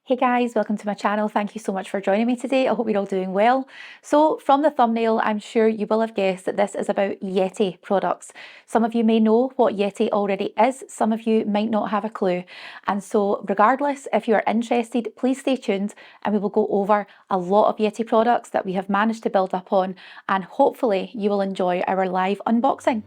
Hey guys, welcome to my channel. Thank you so much for joining me today. I hope you're all doing well. So from the thumbnail, I'm sure you will have guessed that this is about YETI products. Some of you may know what YETI already is, some of you might not have a clue. And so regardless, if you are interested, please stay tuned and we will go over a lot of YETI products that we have managed to build up on, and hopefully you will enjoy our live unboxing.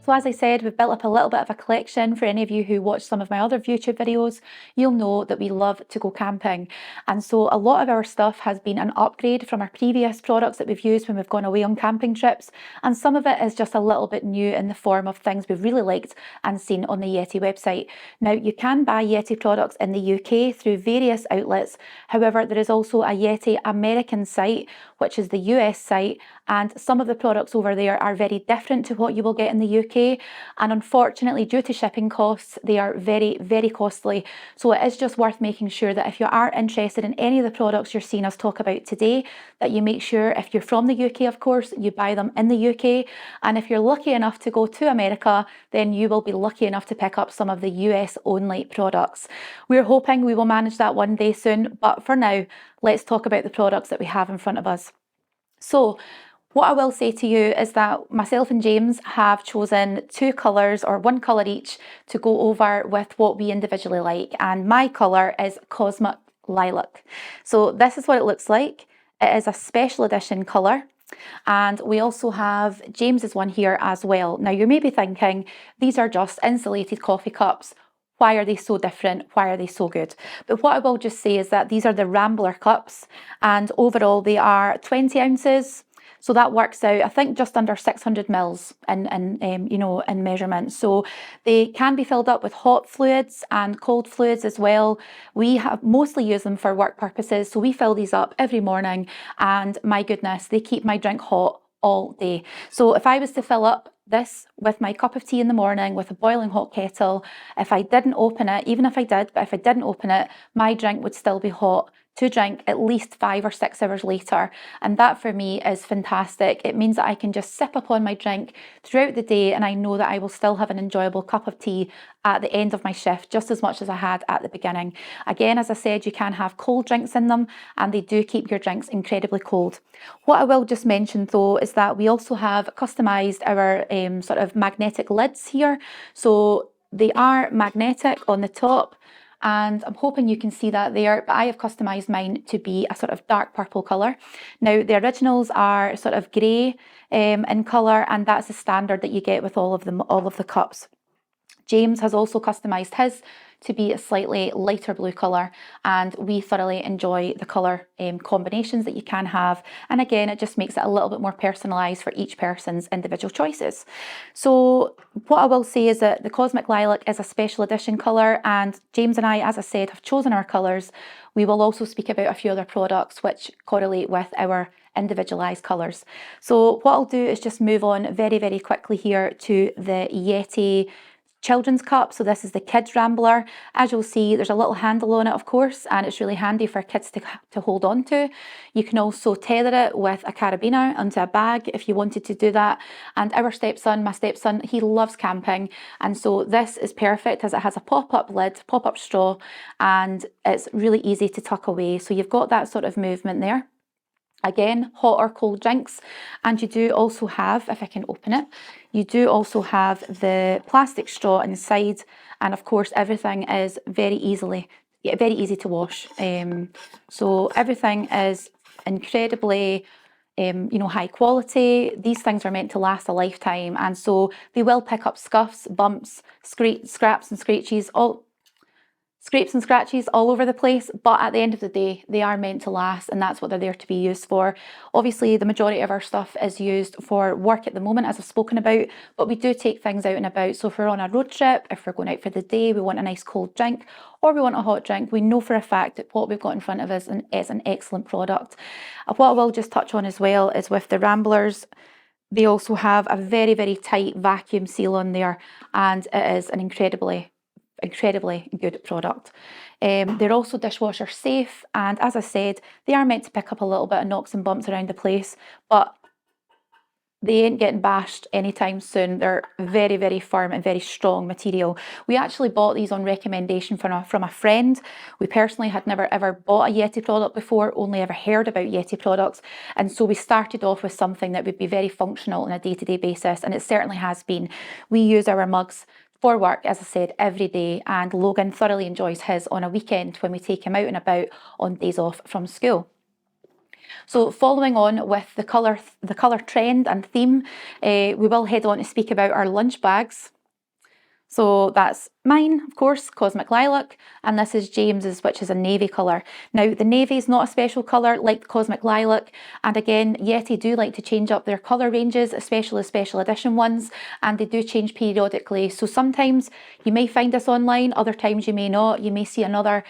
So as I said, we've built up a little bit of a collection. For any of you who watch some of my other YouTube videos, you'll know that we love to go camping. And so a lot of our stuff has been an upgrade from our previous products that we've used when we've gone away on camping trips. And some of it is just a little bit new in the form of things we've really liked and seen on the YETI website. Now, you can buy YETI products in the UK through various outlets. However, there is also a YETI American site, which is the US site, and some of the products over there are very different to what you will get in the UK. And unfortunately, due to shipping costs, they are very, very costly. So it is just worth making sure that if you are interested in any of the products you're seeing us talk about today, that you make sure, if you're from the UK, of course, you buy them in the UK. And if you're lucky enough to go to America, then you will be lucky enough to pick up some of the US only products. We're hoping we will manage that one day soon. But for now, let's talk about the products that we have in front of us. So what I will say to you is that myself and James have chosen two colours, or one colour each, to go over with what we individually like. And my colour is Cosmic Lilac. So this is what it looks like. It is a special edition colour. And we also have James's one here as well. Now you may be thinking, these are just insulated coffee cups. Why are they so different? Why are they so good? But what I will just say is that these are the Rambler cups, and overall they are 20 ounces. So that works out, I think, just under 600 mils in measurement. So they can be filled up with hot fluids and cold fluids as well. We have mostly used them for work purposes. So we fill these up every morning, and my goodness, they keep my drink hot all day. So if I was to fill up this with my cup of tea in the morning with a boiling hot kettle, if I didn't open it, even if I did, but if I didn't open it, my drink would still be hot to drink at least 5 or 6 hours later. And that for me is fantastic. It means that I can just sip upon my drink throughout the day, and I know that I will still have an enjoyable cup of tea at the end of my shift, just as much as I had at the beginning. Again, as I said, you can have cold drinks in them, and they do keep your drinks incredibly cold. What I will just mention though is that we also have customized our sort of magnetic lids here. So they are magnetic on the top, and I'm hoping you can see that there, but I have customized mine to be a sort of dark purple colour. Now the originals are sort of grey in colour, and that's the standard that you get with all of the cups. James has also customized his to be a slightly lighter blue colour, and we thoroughly enjoy the colour combinations that you can have. And again, it just makes it a little bit more personalised for each person's individual choices. So what I will say is that the Cosmic Lilac is a special edition colour, and James and I, as I said, have chosen our colours. We will also speak about a few other products which correlate with our individualised colours. So what I'll do is just move on very, very quickly here to the YETI children's cup. So this is the kids Rambler. As you'll see, there's a little handle on it, of course, and it's really handy for kids to hold on to. You can also tether it with a carabiner onto a bag if you wanted to do that. And our stepson, my stepson, he loves camping, and so this is perfect as it has a pop-up lid, pop-up straw, and it's really easy to tuck away. So you've got that sort of movement there. Again, hot or cold drinks. And you do also have, if I can open it, you do also have the plastic straw inside. And of course, everything is very easy to wash. So everything is incredibly high quality. These things are meant to last a lifetime. And so they will pick up scuffs, bumps, scraps and scratches, all over the place, but at the end of the day, they are meant to last, and that's what they're there to be used for. Obviously, the majority of our stuff is used for work at the moment, as I've spoken about, but we do take things out and about. So if we're on a road trip, if we're going out for the day, we want a nice cold drink, or we want a hot drink, we know for a fact that what we've got in front of us is an excellent product. What I will just touch on as well is with the Ramblers, they also have a very, very tight vacuum seal on there, and it is an incredibly good product. They're also dishwasher safe, and as I said, they are meant to pick up a little bit of knocks and bumps around the place, but They ain't getting bashed anytime soon. They're very, very firm and very strong material. We actually bought these on recommendation from a friend. We personally had never ever bought a YETI product before, only ever heard about YETI products. And so we started off with something that would be very functional on a day-to-day basis, and it certainly has been. We use our mugs for work, as I said, every day, and Logan thoroughly enjoys his on a weekend when we take him out and about on days off from school. So following on with the colour trend and theme, we will head on to speak about our lunch bags. So that's mine, of course, Cosmic Lilac, and this is James's, which is a navy colour. Now, the navy is not a special colour like the Cosmic Lilac, and again, YETI do like to change up their colour ranges, especially special edition ones, and they do change periodically. So sometimes you may find this online, other times you may not. You may see another,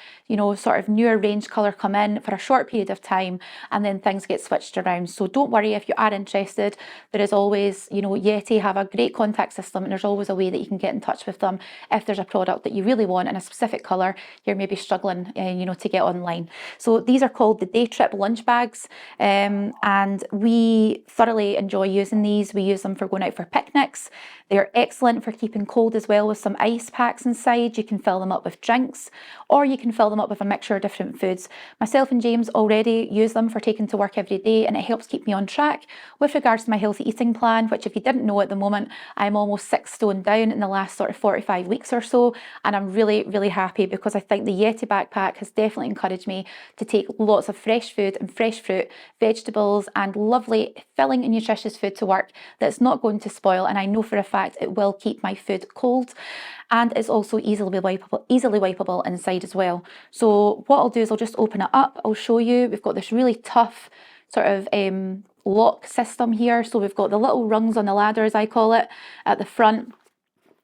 sort of newer range colour come in for a short period of time, and then things get switched around. So don't worry if you are interested. There is always, YETI have a great contact system, and there's always a way that you can get in touch with them if there's a product that you really want in a specific colour you're maybe struggling to get online. So these are called the day trip lunch bags, and we thoroughly enjoy using these. We use them for going out for picnics. They're excellent for keeping cold as well, with some ice packs inside. You can fill them up with drinks, or you can fill them up with a mixture of different foods. Myself and James already use them for taking to work every day, and it helps keep me on track with regards to my healthy eating plan, which, if you didn't know, at the moment I'm almost 6 stone down in the last sort of 45 weeks or so, and I'm really, really happy because I think the YETI backpack has definitely encouraged me to take lots of fresh food and fresh fruit, vegetables, and lovely filling and nutritious food to work that's not going to spoil, and I know for a fact it will keep my food cold, and it's also easily wipeable inside as well. So what I'll do is I'll just open it up. I'll show you. We've got this really tough sort of lock system here. So we've got the little rungs on the ladder, as I call it, at the front,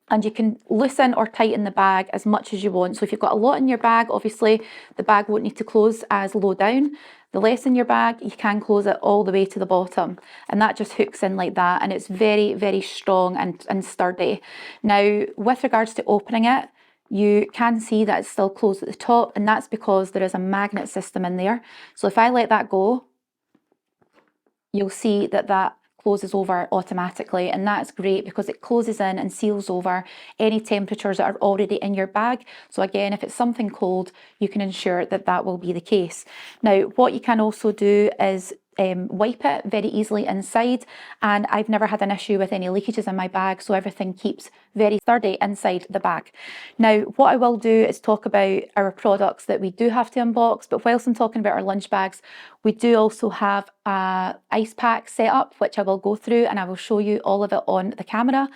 and you can loosen or tighten the bag as much as you want. So if you've got a lot in your bag, obviously the bag won't need to close as low down. The less in your bag, you can close it all the way to the bottom, and that just hooks in like that, and it's very, very strong and sturdy. Now, with regards to opening it, you can see that it's still closed at the top, and that's because there is a magnet system in there. So if I let that go, you'll see that closes over automatically, and that's great because it closes in and seals over any temperatures that are already in your bag. So again, if it's something cold, you can ensure that will be the case. Now, what you can also do is wipe it very easily inside, and I've never had an issue with any leakages in my bag, so everything keeps very sturdy inside the bag. Now, what I will do is talk about our products that we do have to unbox, but whilst I'm talking about our lunch bags, we do also have a ice pack set up, which I will go through, and I will show you all of it on the camera.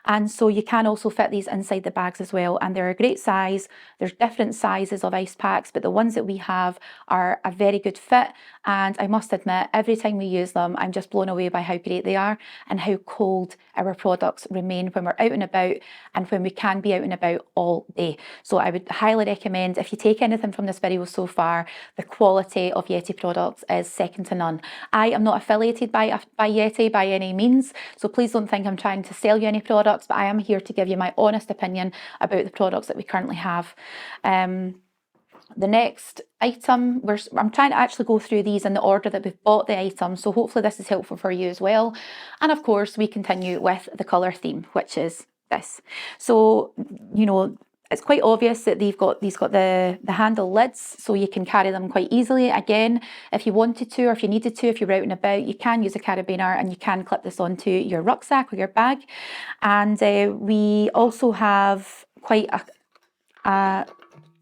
And so you can also fit these inside the bags as well, and they're a great size. There's different sizes of ice packs, but the ones that we have are a very good fit, and I must admit, every time we use them, I'm just blown away by how great they are and how cold our products remain when we're out and about, and when we can be out and about all day. So I would highly recommend, if you take anything from this video so far, the quality of YETI products is second to none. I am not affiliated by YETI by any means, so please don't think I'm trying to sell you any products, but I am here to give you my honest opinion about the products that we currently have. The next item, I'm trying to actually go through these in the order that we've bought the items, so hopefully this is helpful for you as well. And of course, we continue with the colour theme, which is this. So, it's quite obvious that these got the handle lids, so you can carry them quite easily. Again, if you wanted to, or if you needed to, if you're out and about, you can use a carabiner and you can clip this onto your rucksack or your bag. And we also have quite a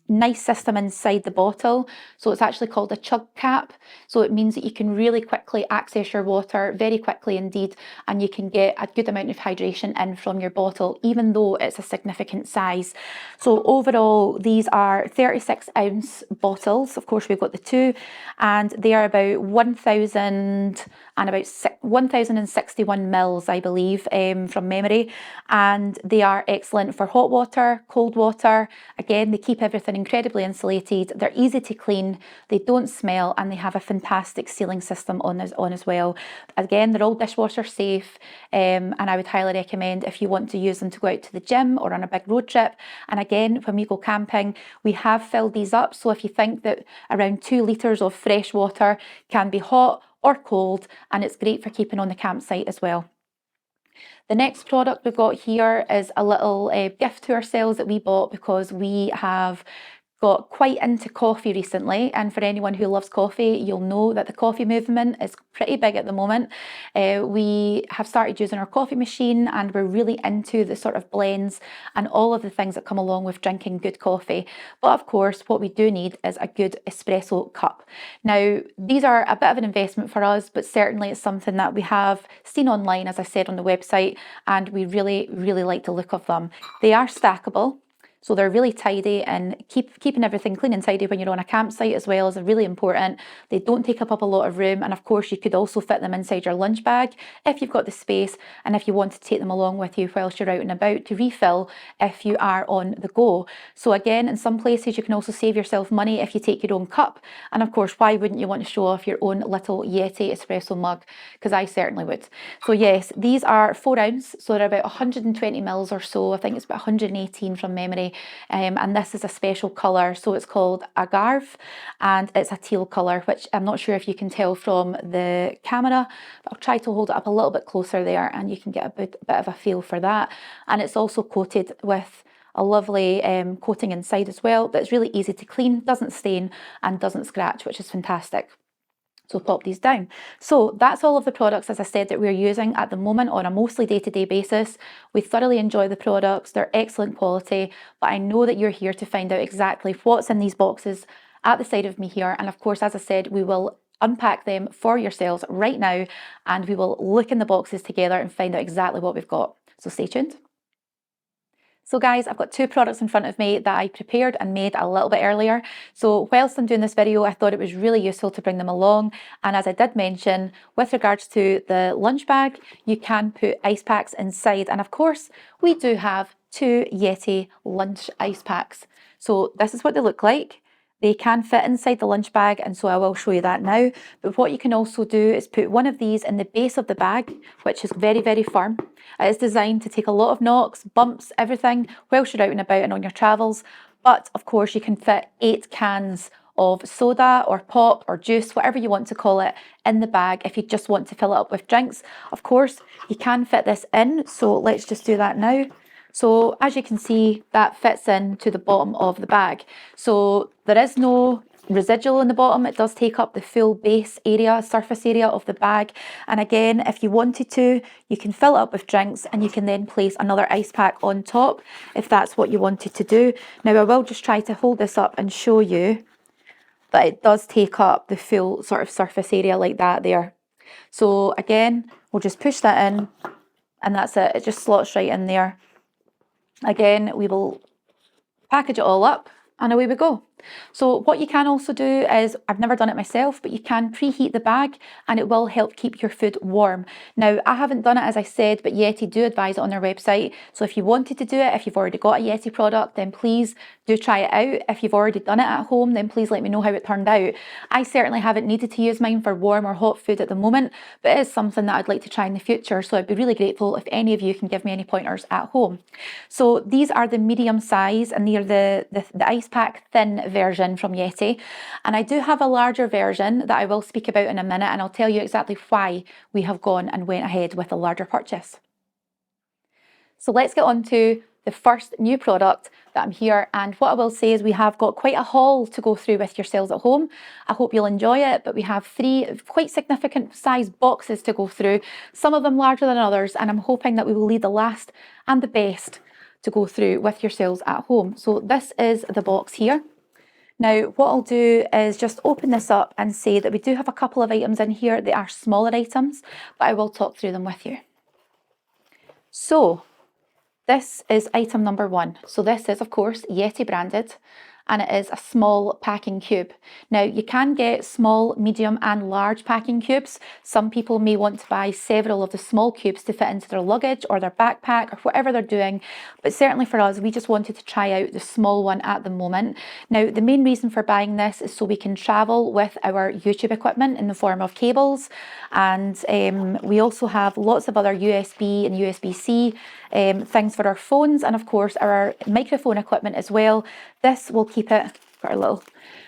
nice system inside the bottle. So it's actually called a chug cap. So it means that you can really quickly access your water, very quickly indeed, and you can get a good amount of hydration in from your bottle, even though it's a significant size. So overall, these are 36-ounce bottles. Of course, we've got the two, and they are about 1,061 mils, I believe, from memory. And they are excellent for hot water, cold water. Again, they keep everything incredibly insulated. They're easy to clean, they don't smell, and they have a fantastic sealing system on as well. Again, they're all dishwasher safe, and I would highly recommend if you want to use them to go out to the gym or on a big road trip. And again, when we go camping, we have filled these up, so if you think that around 2 litres of fresh water can be hot or cold, and it's great for keeping on the campsite as well. The next product we've got here is a little gift to ourselves that we bought because we have got quite into coffee recently, and for anyone who loves coffee, you'll know that the coffee movement is pretty big at the moment. We have started using our coffee machine, and we're really into the sort of blends and all of the things that come along with drinking good coffee. But of course, what we do need is a good espresso cup. Now, these are a bit of an investment for us, but certainly it's something that we have seen online, as I said, on the website, and we really, really like the look of them. They are stackable. So they're really tidy, and keeping everything clean and tidy when you're on a campsite as well is really important. They don't take up a lot of room, and of course you could also fit them inside your lunch bag if you've got the space, and if you want to take them along with you whilst you're out and about to refill if you are on the go. So again, in some places you can also save yourself money if you take your own cup, and of course why wouldn't you want to show off your own little YETI espresso mug, because I certainly would. So yes, these are 4 ounce, so they're about 120 mils or so. I think it's about 118 from memory. And this is a special colour, so it's called Agave, and it's a teal colour, which I'm not sure if you can tell from the camera, but I'll try to hold it up a little bit closer there and you can get a bit of a feel for that. And it's also coated with a lovely coating inside as well, but it's really easy to clean, doesn't stain and doesn't scratch, which is fantastic. So pop these down. So that's all of the products, as I said, that we're using at the moment on a mostly day-to-day basis. We thoroughly enjoy the products. They're excellent quality, but I know that you're here to find out exactly what's in these boxes at the side of me here. And of course, as I said, we will unpack them for yourselves right now, and we will look in the boxes together and find out exactly what we've got. So stay tuned. So guys, I've got 2 products in front of me that I prepared and made a little bit earlier. So whilst I'm doing this video, I thought it was really useful to bring them along. And as I did mention, with regards to the lunch bag, you can put ice packs inside. And of course, we do have 2 YETI lunch ice packs. So this is what they look like. They can fit inside the lunch bag, and so I will show you that now. But what you can also do is put one of these in the base of the bag, which is very, very firm. It is designed to take a lot of knocks, bumps, everything whilst you're out and about and on your travels. But of course you can fit 8 cans of soda or pop or juice, whatever you want to call it, in the bag if you just want to fill it up with drinks. Of course, you can fit this in, so let's just do that now. So as you can see, that fits into the bottom of the bag. So there is no residual in the bottom. It does take up the full base area, surface area of the bag. And again, if you wanted to, you can fill it up with drinks and you can then place another ice pack on top if that's what you wanted to do. Now I will just try to hold this up and show you that it does take up the full sort of surface area like that there. So again, we'll just push that in and that's it. It just slots right in there. Again, we will package it all up and away we go. So what you can also do is, I've never done it myself, but you can preheat the bag and it will help keep your food warm. Now, I haven't done it, as I said, but YETI do advise it on their website. So if you wanted to do it, if you've already got a YETI product, then please do try it out. If you've already done it at home, then please let me know how it turned out. I certainly haven't needed to use mine for warm or hot food at the moment, but it is something that I'd like to try in the future. So I'd be really grateful if any of you can give me any pointers at home. So these are the medium size and they're the ice pack thin version from YETI, and I do have a larger version that I will speak about in a minute, and I'll tell you exactly why we have gone and went ahead with a larger purchase. So let's get on to the first new product that I'm here, and what I will say is we have got quite a haul to go through with yourselves at home. I hope you'll enjoy it, but we have 3 quite significant size boxes to go through, some of them larger than others, and I'm hoping that we will leave the last and the best to go through with yourselves at home. So this is the box here. Now, what I'll do is just open this up and say that we do have a couple of items in here. They are smaller items, but I will talk through them with you. So this is item number 1. So this is, of course, YETI branded, and it is a small packing cube. Now, you can get small, medium and large packing cubes. Some people may want to buy several of the small cubes to fit into their luggage or their backpack or whatever they're doing, but certainly for us, we just wanted to try out the small one at the moment. Now, the main reason for buying this is so we can travel with our YouTube equipment in the form of cables, and we also have lots of other USB and USB-C things for our phones, and of course our microphone equipment as well. This will keep it, put our little,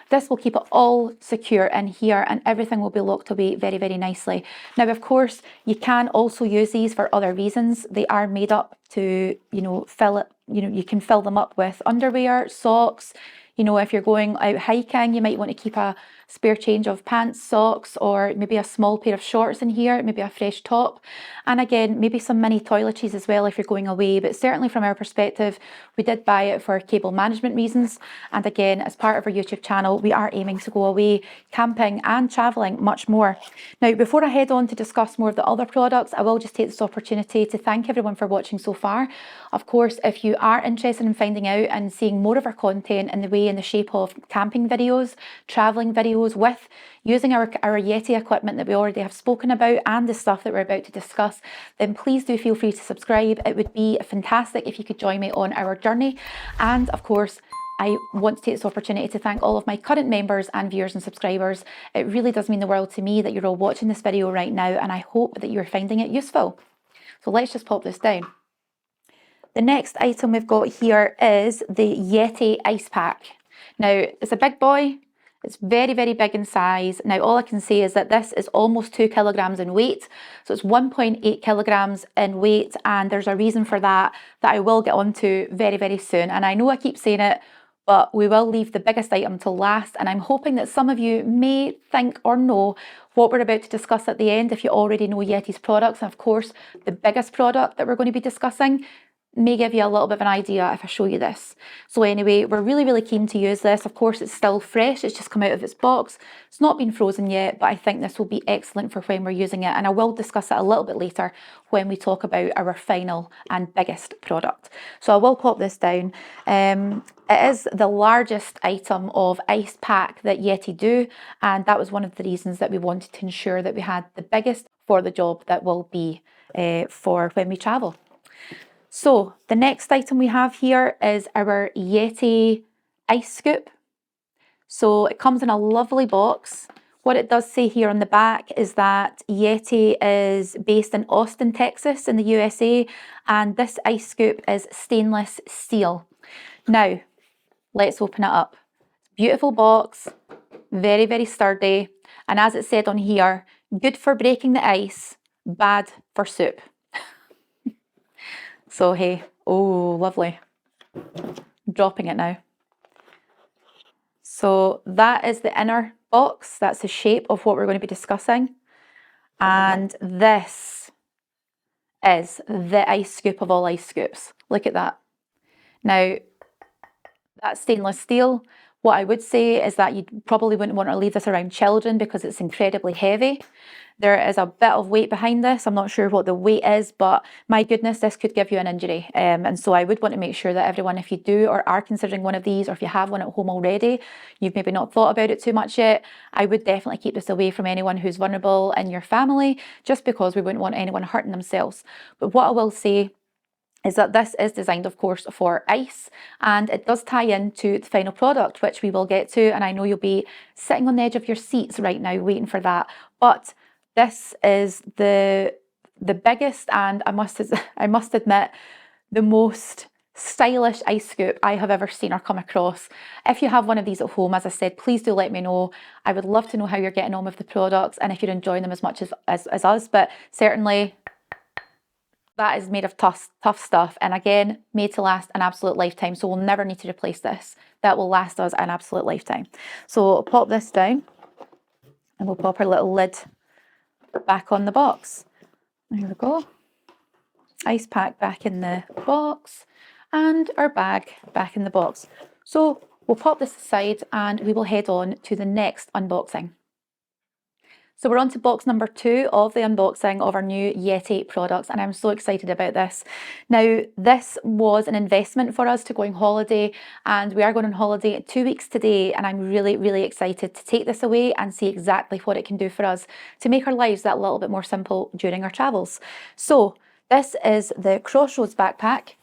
this will keep it all secure in here and everything will be locked away very, very nicely. Now, of course, you can also use these for other reasons. They are made up to, you know, fill it, you know, you can fill them up with underwear, socks. You know, if you're going out hiking, you might want to keep a spare change of pants, socks, or maybe a small pair of shorts in here, maybe a fresh top. And again, maybe some mini toiletries as well if you're going away. But certainly from our perspective, we did buy it for cable management reasons. And again, as part of our YouTube channel, we are aiming to go away camping and traveling much more. Now, before I head on to discuss more of the other products, I will just take this opportunity to thank everyone for watching so far. Of course, if you are interested in finding out and seeing more of our content in the way, in the shape of camping videos, traveling videos with using our YETI equipment that we already have spoken about and the stuff that we're about to discuss, then please do feel free to subscribe. It would be fantastic if you could join me on our journey. And of course, I want to take this opportunity to thank all of my current members and viewers and subscribers. It really does mean the world to me that you're all watching this video right now, and I hope that you're finding it useful. So let's just pop this down. The next item we've got here is the YETI Ice Pack. Now, it's a big boy. It's very, very big in size. Now, all I can say is that this is almost 2 kilograms in weight. So it's 1.8 kilograms in weight. And there's a reason for that I will get onto very, very soon. And I know I keep saying it, but we will leave the biggest item till last. And I'm hoping that some of you may think or know what we're about to discuss at the end if you already know YETI's products. And of course, the biggest product that we're going to be discussing may give you a little bit of an idea if I show you this. So anyway, we're really, really keen to use this. Of course, it's still fresh. It's just come out of its box. It's not been frozen yet, but I think this will be excellent for when we're using it. And I will discuss it a little bit later when we talk about our final and biggest product. So I will pop this down. It is the largest item of ice pack that YETI do. And that was one of the reasons that we wanted to ensure that we had the biggest for the job that will be for when we travel. So the next item we have here is our YETI Ice Scoop. So it comes in a lovely box. What it does say here on the back is that YETI is based in Austin, Texas in the USA, and this ice scoop is stainless steel. Now, let's open it up. Beautiful box, very, very sturdy. And as it said on here, good for breaking the ice, bad for soup. So hey, oh, lovely. Dropping it now. So that is the inner box. That's the shape of what we're going to be discussing. And this is the ice scoop of all ice scoops. Look at that. Now, that's stainless steel. What I would say is that you probably wouldn't want to leave this around children because it's incredibly heavy. There is a bit of weight behind this. I'm not sure what the weight is, but my goodness, this could give you an injury. And so I would want to make sure that everyone, if you do or are considering one of these, or if you have one at home already, you've maybe not thought about it too much yet, I would definitely keep this away from anyone who's vulnerable in your family, just because we wouldn't want anyone hurting themselves. But what I will say is that this is designed, of course, for ice, and it does tie into the final product, which we will get to, and I know you'll be sitting on the edge of your seats right now waiting for that. But this is the biggest, and I must admit, the most stylish ice scoop I have ever seen or come across. If you have one of these at home, as I said, please do let me know. I would love to know how you're getting on with the products and if you're enjoying them as much as us, but certainly that is made of tough stuff, and again, made to last an absolute lifetime, so we'll never need to replace this. That will last us an absolute lifetime. So I'll pop this down and we'll pop our little lid back on the box. There we go. Ice pack back in the box and our bag back in the box. So we'll pop this aside and we will head on to the next unboxing. So we're on to box number 2 of the unboxing of our new YETI products, and I'm so excited about this. Now, this was an investment for us to go on holiday, and we are going on holiday in 2 weeks today, and I'm really, really excited to take this away and see exactly what it can do for us to make our lives that little bit more simple during our travels. So this is the Crossroads backpack,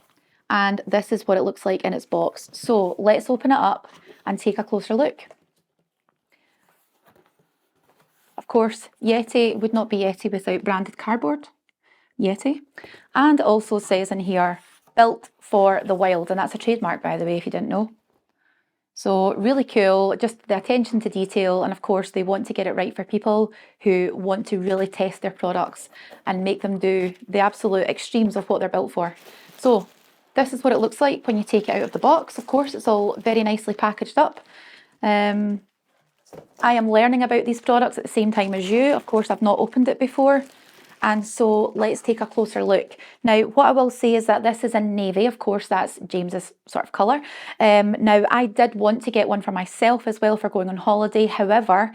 and this is what it looks like in its box. So let's open it up and take a closer look. Of course, YETI would not be YETI without branded cardboard. YETI. And it also says in here, built for the wild. And that's a trademark, by the way, if you didn't know. So really cool, just the attention to detail, and of course they want to get it right for people who want to really test their products and make them do the absolute extremes of what they're built for. So this is what it looks like when you take it out of the box. Of course, it's all very nicely packaged up. I am learning about these products at the same time as you. Of course, I've not opened it before. And so let's take a closer look. Now, what I will say is that this is in navy. Of course, that's James's sort of colour. Now, I did want to get one for myself as well for going on holiday. However,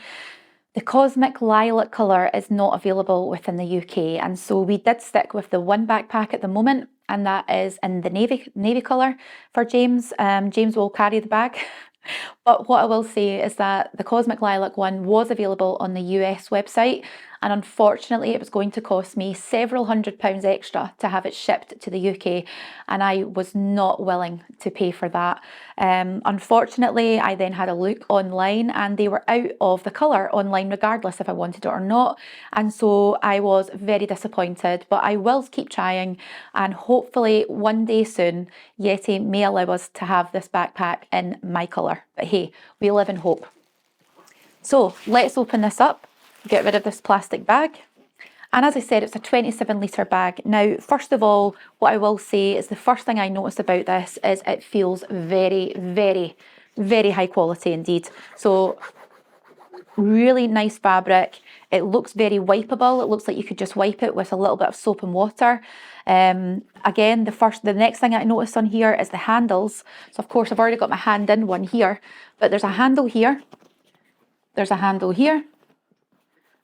the cosmic lilac colour is not available within the UK. And so we did stick with the one backpack at the moment, and that is in the navy colour for James. James will carry the bag. But what I will say is that the Cosmic Lilac one was available on the US website, and unfortunately it was going to cost me several £100s extra to have it shipped to the UK, and I was not willing to pay for that. Unfortunately, I then had a look online and they were out of the colour online regardless if I wanted it or not, and so I was very disappointed, but I will keep trying, and hopefully one day soon YETI may allow us to have this backpack in my colour. But hey, we live in hope. So let's open this up, get rid of this plastic bag. And as I said, it's a 27-litre bag. Now, first of all, what I will say is the first thing I noticed about this is it feels very, very, very high quality indeed. So really nice fabric. It looks very wipeable. It looks like you could just wipe it with a little bit of soap and water. Again, the next thing I noticed on here is the handles. So of course I've already got my hand in one here, but there's a handle here, there's a handle here,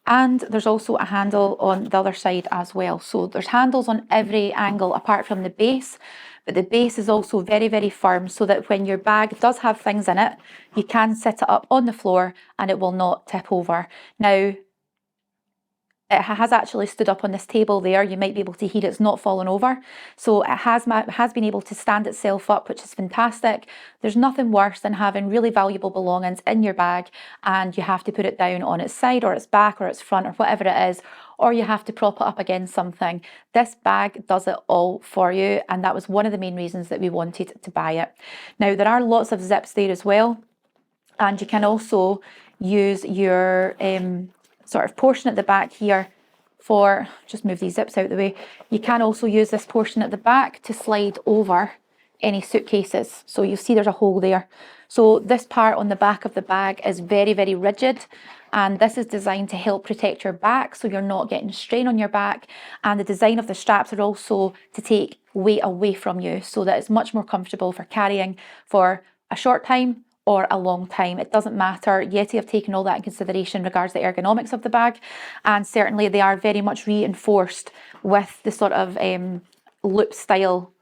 and there's also a handle on the other side as well. So there's handles on every angle apart from the base, but the base is also very, very firm so that when your bag does have things in it, you can sit it up on the floor and it will not tip over. Now, it has actually stood up on this table there. You might be able to hear it's not fallen over. So it has been able to stand itself up, which is fantastic. There's nothing worse than having really valuable belongings in your bag and you have to put it down on its side or its back or its front or whatever it is, or you have to prop it up against something. This bag does it all for you, and that was one of the main reasons that we wanted to buy it. Now, there are lots of zips there as well, and you can also use your sort of portion at the back here for, just move these zips out of the way, you can also use this portion at the back to slide over any suitcases. So you'll see there's a hole there. So this part on the back of the bag is very, very rigid, and this is designed to help protect your back so you're not getting strain on your back, and the design of the straps are also to take weight away from you so that it's much more comfortable for carrying for a short time or a long time. It doesn't matter. YETI have taken all that in consideration in regards to the ergonomics of the bag, and certainly they are very much reinforced with the sort of loop style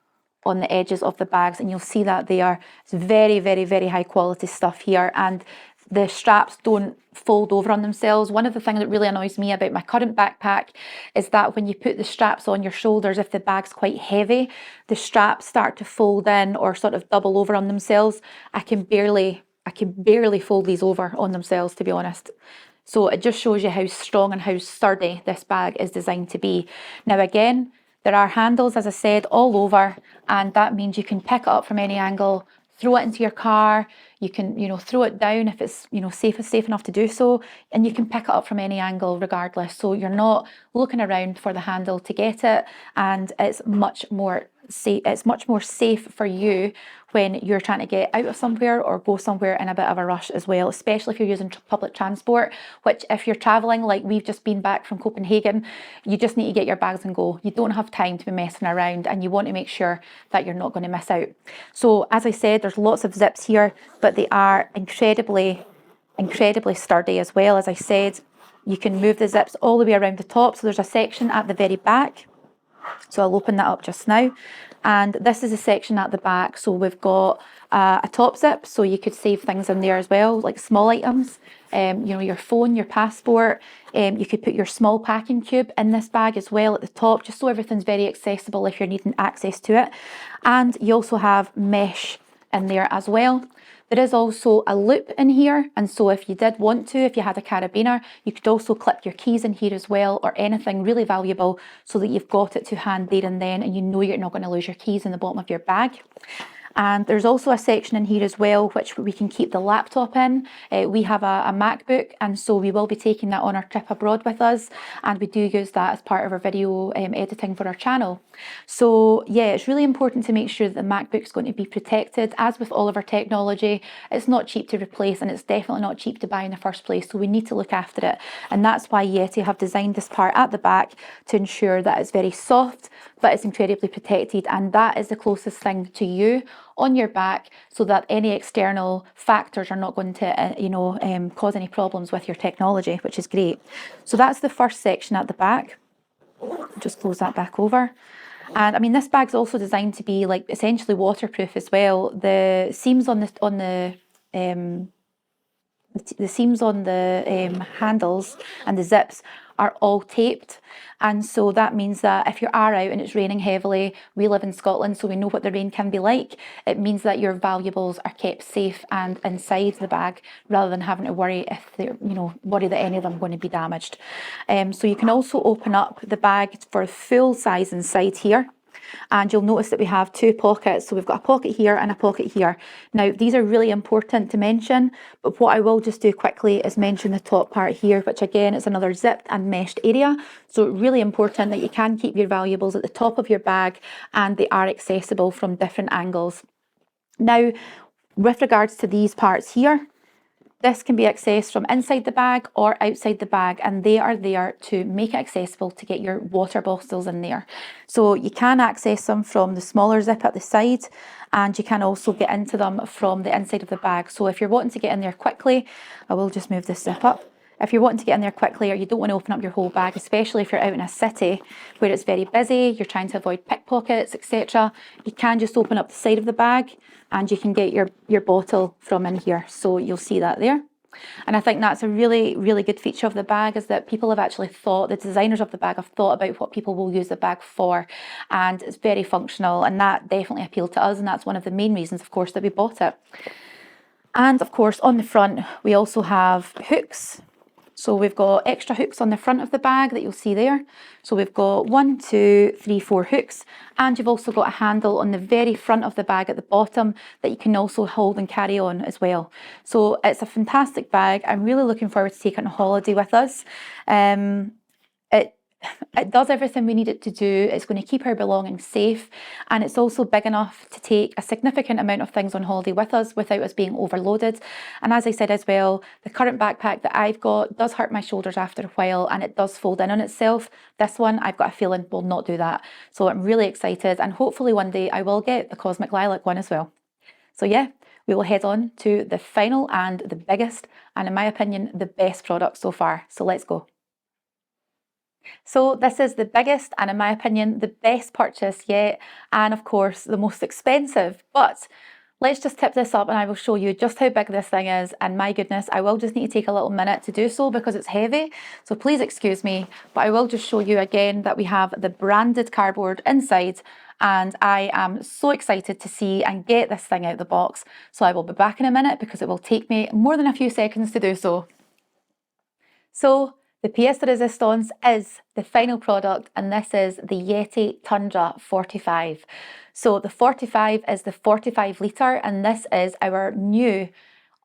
on the edges of the bags, and you'll see that there. It's very, very, very high quality stuff here, and the straps don't fold over on themselves. One of the things that really annoys me about my current backpack is that when you put the straps on your shoulders, if the bag's quite heavy, the straps start to fold in or sort of double over on themselves. I can barely fold these over on themselves, to be honest. So it just shows you how strong and how sturdy this bag is designed to be. Now again, there are handles, as I said, all over, and that means you can pick it up from any angle, throw it into your car, you can, throw it down if it's, safe enough to do so, and you can pick it up from any angle regardless. So you're not looking around for the handle to get it, and it's much more safe for you when you're trying to get out of somewhere or go somewhere in a bit of a rush as well, especially if you're using public transport, which if you're traveling like we've just been back from Copenhagen, you just need to get your bags and go. You don't have time to be messing around, and you want to make sure that you're not going to miss out. So as I said, there's lots of zips here, but they are incredibly sturdy as well. As I said, you can move the zips all the way around the top. So there's a section at the very back. So I'll open that up just now, and this is a section at the back. So we've got a top zip, so you could save things in there as well, like small items, your phone, your passport. You could put your small packing cube in this bag as well at the top, just so everything's very accessible if you're needing access to it. And you also have mesh in there as well. There is also a loop in here, and so if you did want to, if you had a carabiner, you could also clip your keys in here as well, or anything really valuable, so that you've got it to hand there and then, and you know you're not going to lose your keys in the bottom of your bag. And there's also a section in here as well which we can keep the laptop in. We have a MacBook, and so we will be taking that on our trip abroad with us, and we do use that as part of our video editing for our channel. So yeah, it's really important to make sure that the MacBook's going to be protected. As with all of our technology, it's not cheap to replace, and it's definitely not cheap to buy in the first place, so we need to look after it. And that's why YETI have designed this part at the back to ensure that it's very soft, but it's incredibly protected, and that is the closest thing to you on your back, so that any external factors are not going to cause any problems with your technology, which is great. So that's the first section at the back. Just close that back over. And I mean, this bag's also designed to be like essentially waterproof as well. The seams on the seams on the handles and the zips are all taped, and so that means that if you are out and it's raining heavily, we live in Scotland so we know what the rain can be like, it means that your valuables are kept safe and inside the bag rather than having to worry if they're, worry that any of them are going to be damaged. So you can also open up the bag for full size inside here. And you'll notice that we have two pockets. So we've got a pocket here and a pocket here. Now, these are really important to mention, but what I will just do quickly is mention the top part here, which again is another zipped and meshed area. So really important that you can keep your valuables at the top of your bag and they are accessible from different angles. Now, with regards to these parts here, this can be accessed from inside the bag or outside the bag, and they are there to make it accessible to get your water bottles in there. So you can access them from the smaller zip at the side, and you can also get into them from the inside of the bag. So if you're wanting to get in there quickly, I will just move this zip up. If you're wanting to get in there quickly, or you don't want to open up your whole bag, especially if you're out in a city where it's very busy, you're trying to avoid pickpockets, etc., you can just open up the side of the bag and you can get your bottle from in here. So you'll see that there. And I think that's a really, really good feature of the bag, is that people have actually thought, the designers of the bag have thought about what people will use the bag for, and it's very functional, and that definitely appealed to us, and that's one of the main reasons, of course, that we bought it. And of course, on the front, we also have hooks. So we've got extra hooks on the front of the bag that you'll see there. So we've got 1, 2, 3, 4 hooks, and you've also got a handle on the very front of the bag at the bottom that you can also hold and carry on as well. So it's a fantastic bag. I'm really looking forward to taking it on holiday with us. It does everything we need it to do. It's going to keep our belongings safe, and it's also big enough to take a significant amount of things on holiday with us without us being overloaded. And as I said as well, the current backpack that I've got does hurt my shoulders after a while, and it does fold in on itself. This one, I've got a feeling, will not do that. So I'm really excited, and hopefully one day I will get the Cosmic Lilac one as well. So yeah, we will head on to the final and the biggest, and in my opinion, the best product so far. So let's go. So this is the biggest and, in my opinion, the best purchase yet, and of course the most expensive. But let's just tip this up and I will show you just how big this thing is, and my goodness, I will just need to take a little minute to do so because it's heavy, so please excuse me, but I will just show you again that we have the branded cardboard inside, and I am so excited to see and get this thing out of the box. So I will be back in a minute because it will take me more than a few seconds to do so. So the pièce de résistance is the final product, and this is the YETI Tundra 45. So the 45 is the 45 litre, and this is our new,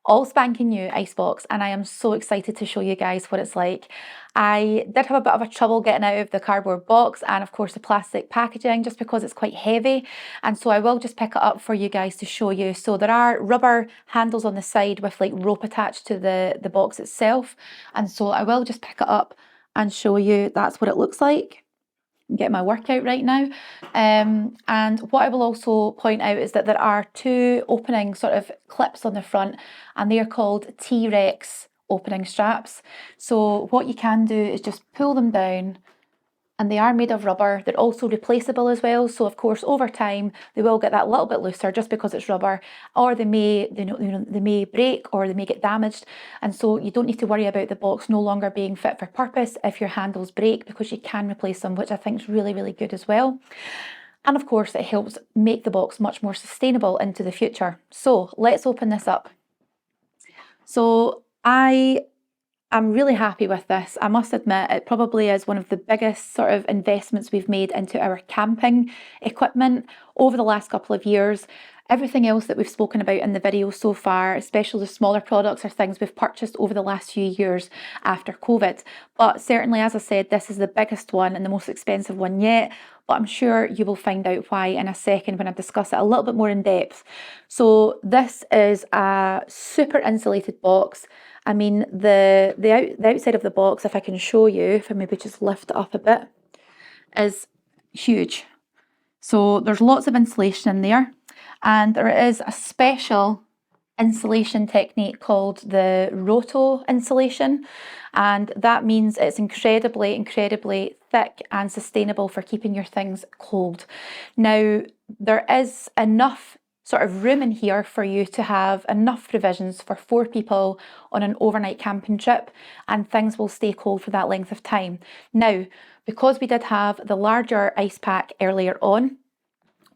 all spanking new icebox, and I am so excited to show you guys what it's like. I did have a bit of a trouble getting out of the cardboard box and of course the plastic packaging, just because it's quite heavy, and so I will just pick it up for you guys to show you. So there are rubber handles on the side with like rope attached to the box itself, and so I will just pick it up and show you that's what it looks like. Get my workout right now. And what I will also point out is that there are two opening sort of clips on the front, and they are called T-Rex opening straps. So what you can do is just pull them down, and they are made of rubber. They're also replaceable as well, so of course over time they will get that little bit looser just because it's rubber, or they may break, or they may get damaged, and so you don't need to worry about the box no longer being fit for purpose if your handles break, because you can replace them, which I think is really, really good as well. And of course it helps make the box much more sustainable into the future. So let's open this up. So I'm really happy with this. I must admit, it probably is one of the biggest sort of investments we've made into our camping equipment over the last couple of years. Everything else that we've spoken about in the video so far, especially the smaller products, are things we've purchased over the last few years after COVID. But certainly, as I said, this is the biggest one and the most expensive one yet. But I'm sure you will find out why in a second when I discuss it a little bit more in depth. So this is a super insulated box. I mean, the outside of the box, if I can show you, if I maybe just lift it up a bit, is huge. So there's lots of insulation in there. And there is a special insulation technique called the roto insulation, and that means it's incredibly thick and sustainable for keeping your things cold. Now, there is enough sort of room in here for you to have enough provisions for 4 people on an overnight camping trip, and things will stay cold for that length of time. Now, because we did have the larger ice pack earlier on,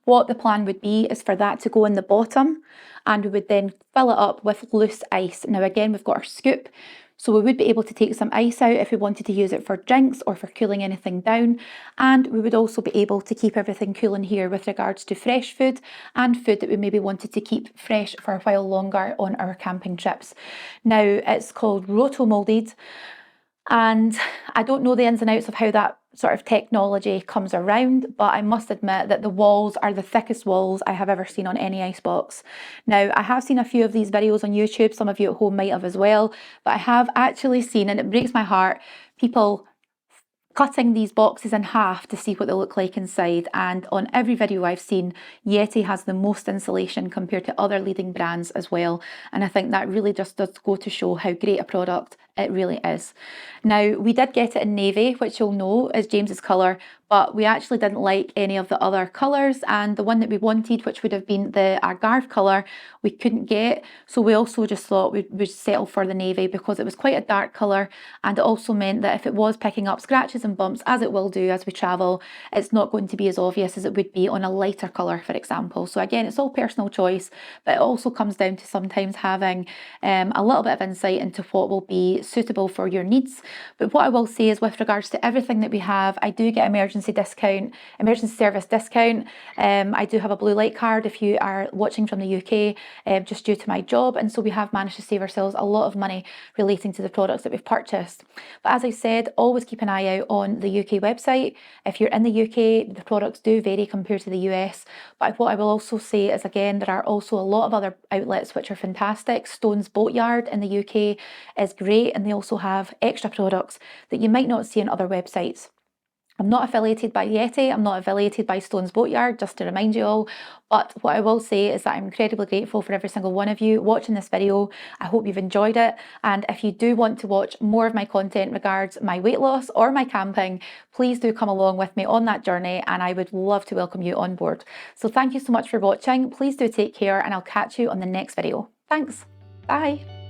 what the plan would be is for that to go in the bottom, and we would then fill it up with loose ice. Now again, we've got our scoop, so we would be able to take some ice out if we wanted to use it for drinks or for cooling anything down, and we would also be able to keep everything cool in here with regards to fresh food and food that we maybe wanted to keep fresh for a while longer on our camping trips. Now, it's called roto molded, and I don't know the ins and outs of how that sort of technology comes around, but I must admit that the walls are the thickest walls I have ever seen on any icebox. Now, I have seen a few of these videos on YouTube, some of you at home might have as well, but I have actually seen, and it breaks my heart, people cutting these boxes in half to see what they look like inside. And on every video I've seen, YETI has the most insulation compared to other leading brands as well. And I think that really just does go to show how great a product it really is. Now, we did get it in navy, which you'll know is James's colour, but we actually didn't like any of the other colours, and the one that we wanted, which would have been the Algarve colour, we couldn't get. So we also just thought we'd settle for the navy because it was quite a dark colour, and it also meant that if it was picking up scratches and bumps, as it will do as we travel, it's not going to be as obvious as it would be on a lighter colour, for example. So again, it's all personal choice, but it also comes down to sometimes having a little bit of insight into what will be suitable for your needs. But what I will say is, with regards to everything that we have, I do get emergency service discount. I do have a blue light card if you are watching from the UK, just due to my job, and so we have managed to save ourselves a lot of money relating to the products that we've purchased. But as I said, always keep an eye out on the UK website. If you're in the UK, the products do vary compared to the US. But what I will also say is, again, there are also a lot of other outlets which are fantastic. Stone's Boatyard in the UK is great, and they also have extra products that you might not see on other websites. I'm not affiliated by YETI, I'm not affiliated by Stone's Boatyard, just to remind you all, but what I will say is that I'm incredibly grateful for every single one of you watching this video. I hope you've enjoyed it, and if you do want to watch more of my content regards my weight loss or my camping, please do come along with me on that journey, and I would love to welcome you on board. So thank you so much for watching, please do take care, and I'll catch you on the next video. Thanks, bye!